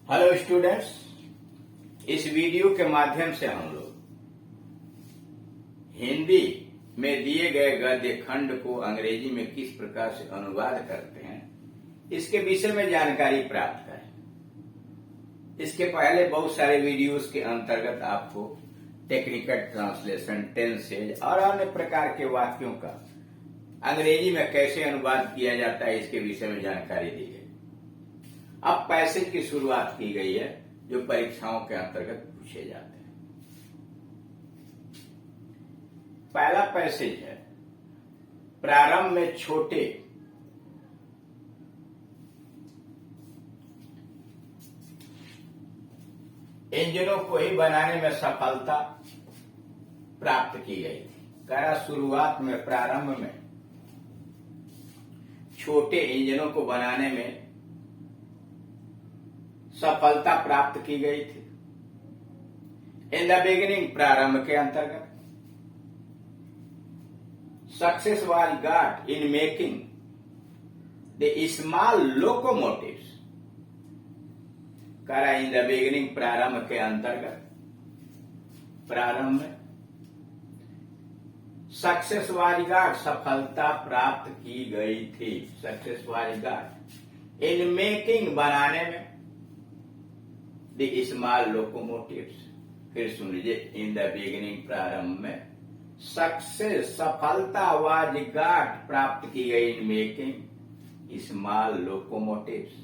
Hello students, इस video के माध्यम से हम लोग हिंदी में दिए गए गद्य खंड को अंग्रेजी में किस प्रकार से अनुवाद करते हैं इसके विषय में जानकारी प्राप्त करें। इसके पहले बहुत सारे वीडियोस के अंतर्गत आपको टेक्निकल ट्रांसलेशन, टेंसेज और अन्य प्रकार के वाक्यों का अंग्रेजी में कैसे अनुवाद किया जाता है इसके विषय में जानकारी दी गई। अब पैसेज की शुरुआत की गई है जो परीक्षाओं के अंतर्गत पूछे जाते हैं। पहला पैसेज है, प्रारंभ में छोटे इंजनों को ही बनाने में सफलता प्राप्त की गई थी। कह शुरुआत में, प्रारंभ में छोटे इंजनों को बनाने में सफलता प्राप्त की गई थी। इन द बिगिनिंग, प्रारंभ के अंतर्गत, success was got in making the small locomotives. करा इन द बिगिनिंग, प्रारंभ के अंतर्गत, प्रारंभ में सक्सेस वाज गॉट, सफलता प्राप्त की गई थी। Success was got in making, बनाने में, द स्मॉल लोकोमोटिव्स। फिर सुन लीजिए, इन द बिगिनिंग, प्रारंभ में, सक्सेस, सफलता, वाज गॉट, प्राप्त की गई, इन मेकिंग स्मॉल लोकोमोटिव्स।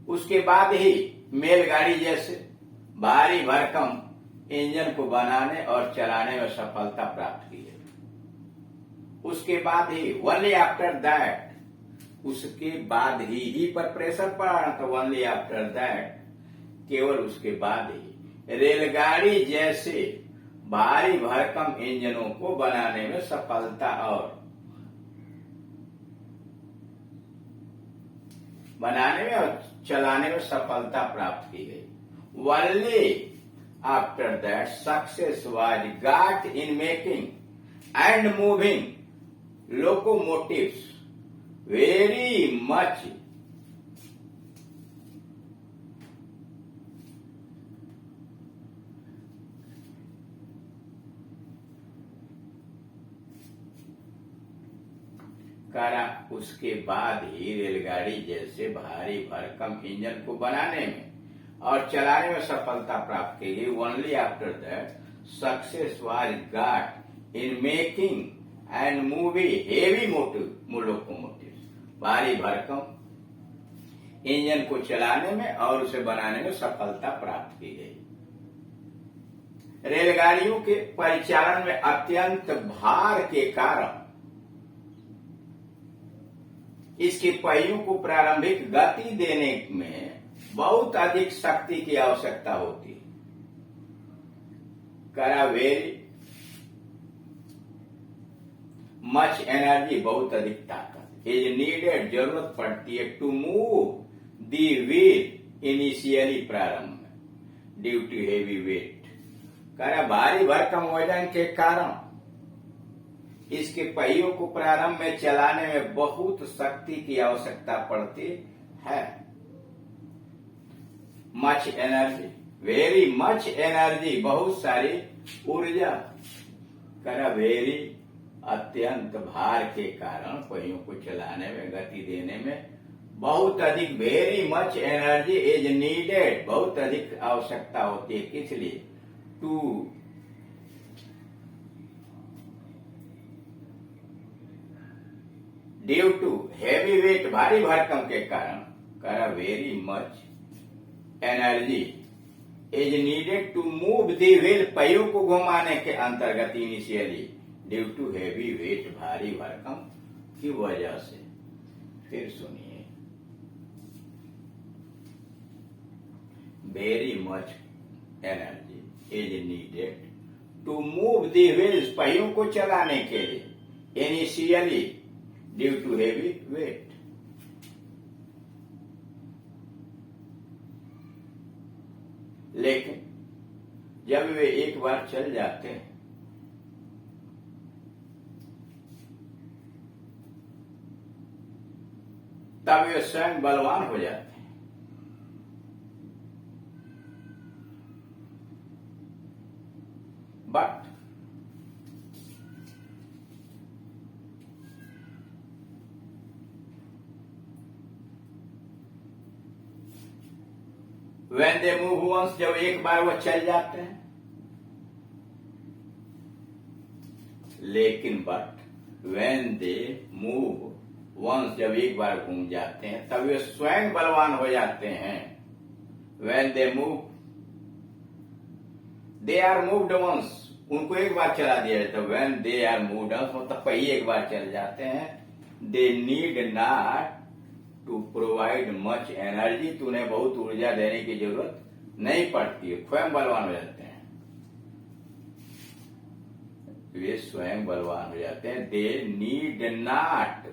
उसके बाद ही मेलगाड़ी जैसे भारी भरकम इंजन को बनाने और चलाने में सफलता प्राप्त की गई। उसके बाद ही, ओनली आफ्टर दैट, उसके बाद ही पर प्रेशर पड़ा, तो ओनली आफ्टर दैट, केवल उसके बाद ही रेलगाड़ी जैसे भारी भरकम इंजनों को बनाने में सफलता और चलाने में सफलता प्राप्त की गई। Only after that success was got in making and moving locomotives very much करा। उसके बाद ही रेलगाड़ी जैसे भारी भरकम इंजन को बनाने में और चलाने में सफलता प्राप्त की गई। Only after that success was got in making and moving heavy locomotives, भारी भरकम इंजन को चलाने में और उसे बनाने में सफलता प्राप्त की गई। रेलगाड़ियों के परिचालन में अत्यंत भार के कारण इसके पहियों को प्रारंभिक गति देने में बहुत अधिक शक्ति की आवश्यकता होती है। करा वेरी मच एनर्जी, बहुत अधिक ताकत, इज नीडेड, जरूरत पड़ती है, to move the wheel initially, प्रारंभ में, ड्यू टू हेवी वेट। करा भारी भरकम वजन के कारण इसके पहियों को प्रारंभ में चलाने में बहुत शक्ति की आवश्यकता पड़ती है। Much energy, very much energy, बहुत सारी ऊर्जा। करा वेरी, अत्यंत भार के कारण पहियों को चलाने में, गति देने में बहुत अधिक, very much energy is needed, बहुत अधिक आवश्यकता होती है। किस लिए? To due to heavy weight, भारी भरकम के कारण। करा very much energy is needed to move the wheel, पहियों को घुमाने के अंतर्गत, initially, due to heavy weight, भारी भरकम की वजह से। फिर सुनिए, very much energy is needed to move the wheels, पहियों को चलाने के लिए, initially, due to heavy wait. लेकिन जब वे एक बार चल जाते हैं तब वे स्वयं बलवान हो जाते हैं। व्हेन दे मूव वंस, जब एक बार वो चल जाते हैं। लेकिन but when they move once, जब एक बार घूम जाते हैं तब वे स्वयं बलवान हो जाते हैं। When they move, they are moved once, उनको एक बार चला दिया जाता है। When they are moved once मतलब पहिए एक बार चल जाते हैं। They need not to provide much energy, तो उन्हें बहुत ऊर्जा देने की जरूरत नहीं पड़ती है, स्वयं बलवान हो जाते हैं। वे स्वयं बलवान हो जाते हैं। They need not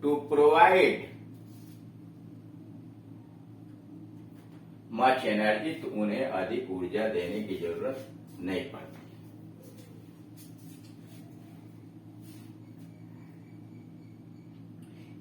to provide much energy, तो उन्हें अधिक ऊर्जा देने की जरूरत नहीं पड़ती।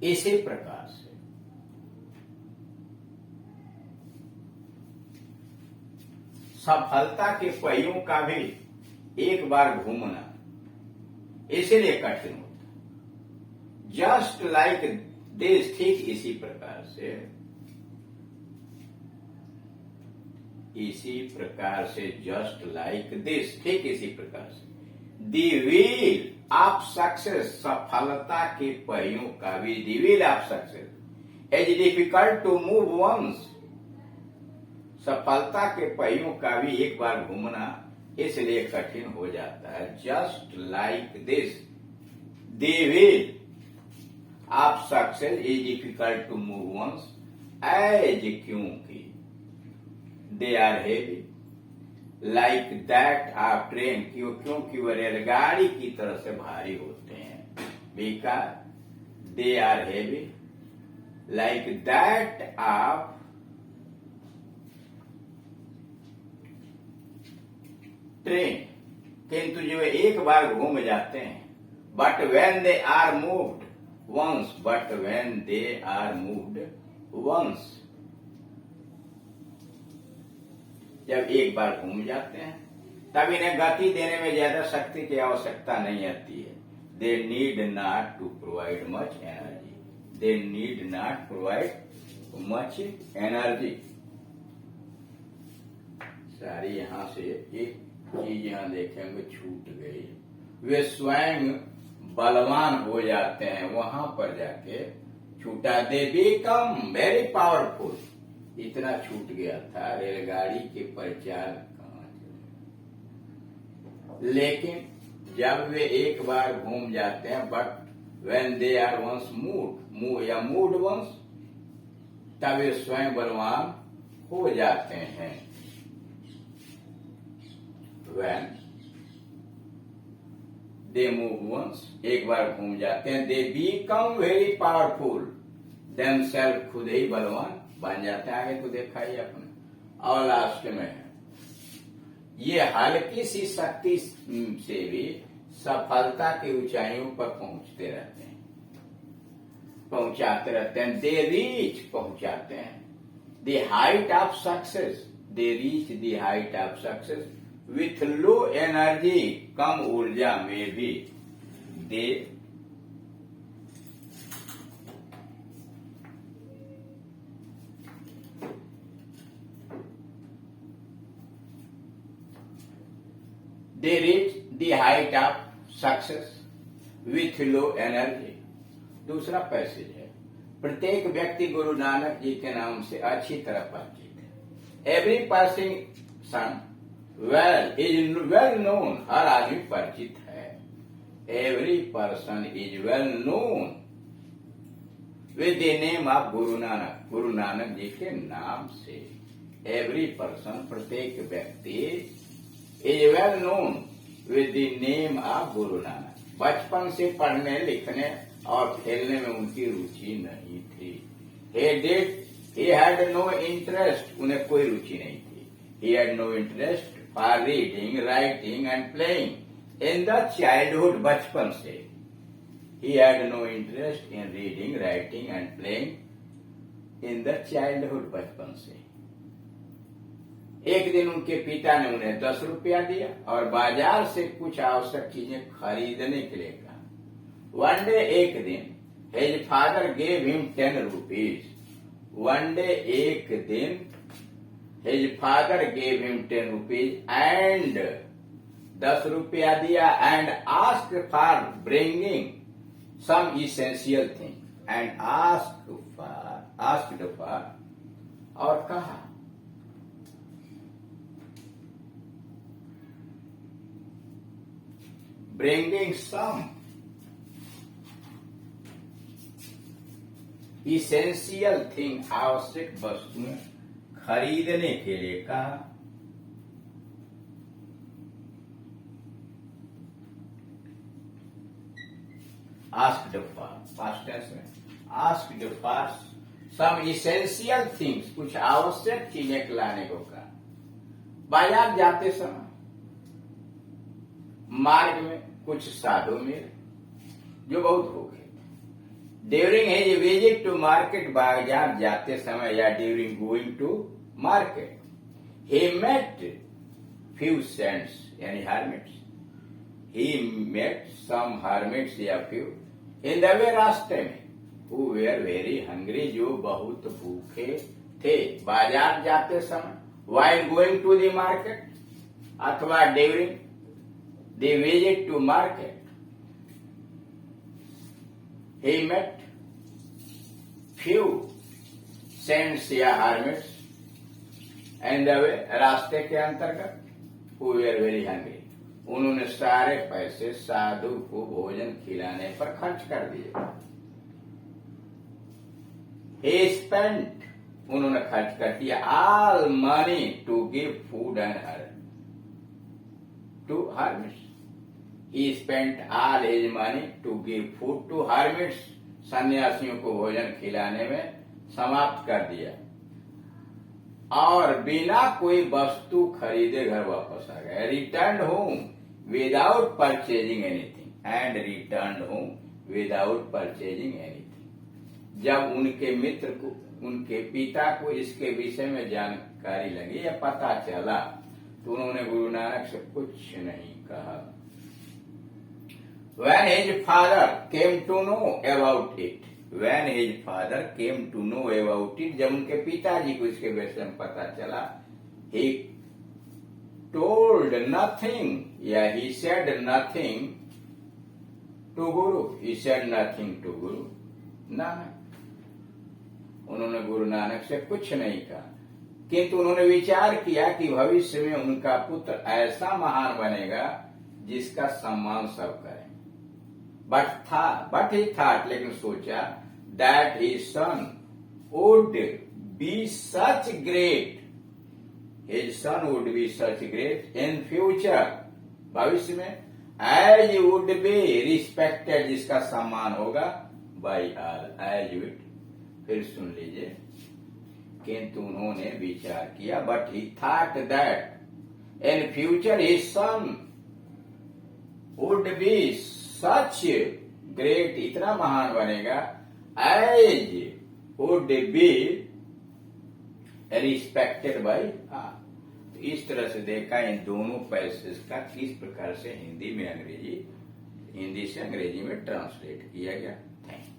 इसी प्रकार से सफलता के पहियों का भी एक बार घूमना इसीलिए कठिन होता है। जस्ट लाइक दिस, ठीक इसी प्रकार से, जस्ट लाइक दिस, ठीक इसी प्रकार से दी व्हील ऑफ सक्सेस, सफलता के पहियों का भी, the wheel of success is difficult to move once, सफलता के पहियों का भी एक बार घूमना इसलिए कठिन हो जाता है। Just like this the wheel of success is difficult to move once, एज, क्योंकि they are heavy like that of train, क्योंकि वह रेलगाड़ी की तरह से भारी होते हैं। Because they are heavy like that of train, किंतु जो एक बार घूम जाते हैं। But when they are moved once, but when they are moved once, जब एक बार घूम जाते हैं तब इन्हें गति देने में ज्यादा शक्ति की आवश्यकता नहीं आती है। They need not to provide much energy, they need not provide much energy. सारी यहां से एक चीज यहां देखेंगे छूट गई। वे स्वयं बलवान हो जाते हैं, वहां पर जाके छूटा। दे बिकम वेरी पावरफुल, इतना छूट गया था। रेलगाड़ी के परिचाल कहां चले, लेकिन जब वे एक बार घूम जाते हैं, but when they are once moved once, तब वे स्वयं बलवान हो जाते हैं। व्हेन दे मूव वंस, एक बार घूम जाते हैं। They become very powerful themselves, खुद ही बलवान बन जाते हैं। आगे को देखा ही अपने। और लास्ट में है, ये हल्की सी शक्ति से भी सफलता की ऊंचाइयों पर पहुंचते रहते हैं, पहुंचाते रहते हैं। दे रीच, पहुंचाते हैं। The height of success, they reach the height of success with low energy, कम ऊर्जा में भी दे reach the height of success with low energy। दूसरा पैसेज है, प्रत्येक व्यक्ति गुरु नानक जी के नाम से अच्छी तरह परिचित है। Every person is well known, हर आदमी परिचित है। Every person is well known with the name of Guru Nanak, Guru Nanak ji के नाम से। एवरी पर्सन, प्रत्येक व्यक्ति, is well known with the name of Guru Nanak. बचपन से पढ़ने लिखने और खेलने में उनकी रुचि नहीं थी। he had no interest, उन्हें कोई रुचि नहीं थी। he had no interest for reading, writing and playing in the childhood, बचपन से। he had no interest in reading, writing and playing in the childhood, बचपन से। एक दिन उनके पिता ने उन्हें 10 रुपया दिया और बाजार से कुछ आवश्यक चीजें खरीदने के लिए कहा। वन डे, एक दिन, his father gave him 10 rupees. One day, एक दिन, his father gave him 10 rupees and 10 रुपया दिया and ask for bringing some essential thing and asked for और कहा ब्रिंगिंग सम इसेंशियल थिंग आवश्यक वस्तुएं खरीदने के लिए कहा। आस्क्ड फॉर पास्ट टेंस में asked for some essential things कुछ आवश्यक चीजें लाने को कहा। बाजार जाते समय मार्ग में कुछ साधु मिले जो बहुत भूखे थे। During his visit to market बाजार जाते समय या during going to market he met few saints यानी हार्मिट्स। ही मेट सम हार्मिट्स या फ्यू इन द वे रास्ते में who were very hungry जो बहुत भूखे थे बाजार जाते समय while going to the market अथवा during the visit to market he met few saints या hermits and the way रास्ते के अंतर्गत who were very hungry उन्होंने सारे पैसे साधु को भोजन खिलाने पर खर्च कर दिए। He spent उन्होंने खर्च कर दिया all money to give food and her to hermits. He spent all his money to give food to hermits. सन्यासियों को भोजन खिलाने में समाप्त कर दिया और बिना कोई वस्तु खरीदे घर वापस आ गया। Return home without purchasing anything and return home without purchasing anything. जब उनके मित्र को उनके पिता को इसके विषय में जानकारी लगी या पता चला तो उन्होंने गुरु नानक से कुछ नहीं कहा। When his father came to know about it, when his father came to know about it, जब उनके पिताजी को इसके विषय में पता चला, he told nothing, या he said nothing to Guru, he said nothing to Guru Nanak. उन्होंने गुरु नानक से कुछ नहीं कहा, किंतु उन्होंने विचार किया कि भविष्य में उनका पुत्र ऐसा महान बनेगा जिसका सम्मान सब करें। बट ही थॉट लेकिन सोचा that his son would be such great, his son would be such great in future, भविष्य में as would be respected जिसका सम्मान होगा by all, as would। फिर सुन लीजिए, किंतु उन्होंने विचार किया but he thought that in future his son would be such great, इतना महान बनेगा as would be respected by all। तो इस तरह से देखा इन दोनों पैसेज का किस प्रकार से हिंदी से अंग्रेजी में ट्रांसलेट किया गया। Thank you.